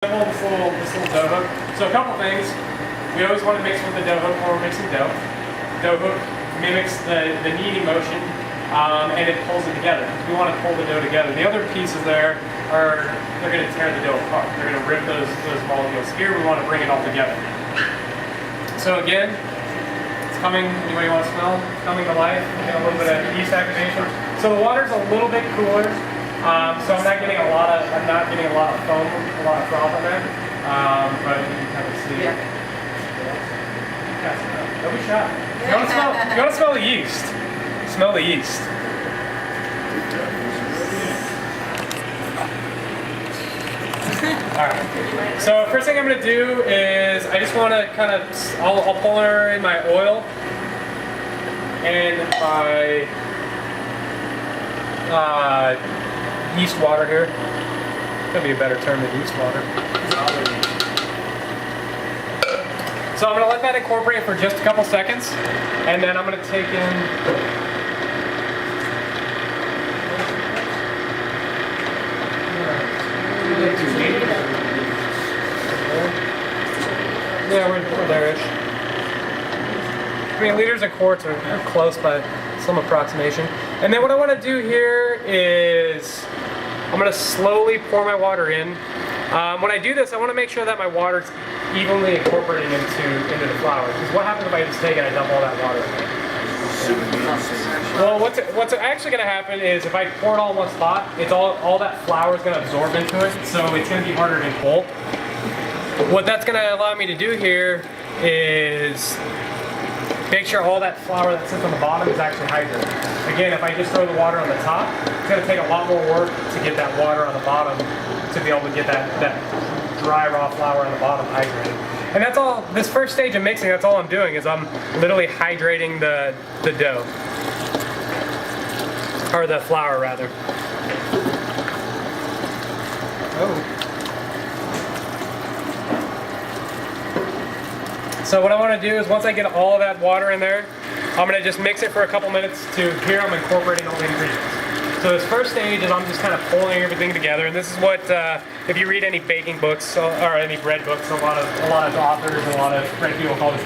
This little dough hook. So a couple things. We always want to mix with the dough hook when we're mixing dough. Dough hook mimics the kneading motion and it pulls it together. We want to pull the dough together. The other pieces there are, they're going to tear the dough apart. They're going to rip those molecules. Here we want to bring it all together. So again, it's coming, anybody want to smell? It's coming to life. Get a little bit of yeast activation. So the water's a little bit cooler. So I'm not getting a lot of foam, a lot of froth on there. But you can kind of see. Yeah. Don't be shy. You want to smell the yeast. Smell the yeast. Alright. So first thing I'm going to do is I just want to kind of, I'll pour in my oil and my yeast water here. Could be a better term than yeast water. So I'm going to let that incorporate for just a couple seconds, and then I'm going to take in we're there-ish. I mean, liters and quarts are close by some approximation. And then what I want to do here is I'm going to slowly pour my water in. When I do this, I want to make sure that my water's evenly incorporating into the flour. Because what happens if I just take it and I dump all that water in there? Well, what's actually going to happen is if I pour it all in one spot, it's all that flour is going to absorb into it, so it's going to be harder to pull. What that's going to allow me to do here is make sure all that flour that sits on the bottom is actually hydrated. Again, if I just throw the water on the top, it's going to take a lot more work to get that water on the bottom to be able to get that dry raw flour on the bottom hydrated. And that's all, this first stage of mixing, that's all I'm doing is I'm literally hydrating the dough. Or the flour rather. Oh. So what I want to do is once I get all of that water in there, I'm going to just mix it for a couple minutes to here I'm incorporating all the ingredients. So this first stage is I'm just kind of pulling everything together, and this is what, if you read any baking books or any bread books, a lot of authors and a lot of bread people call this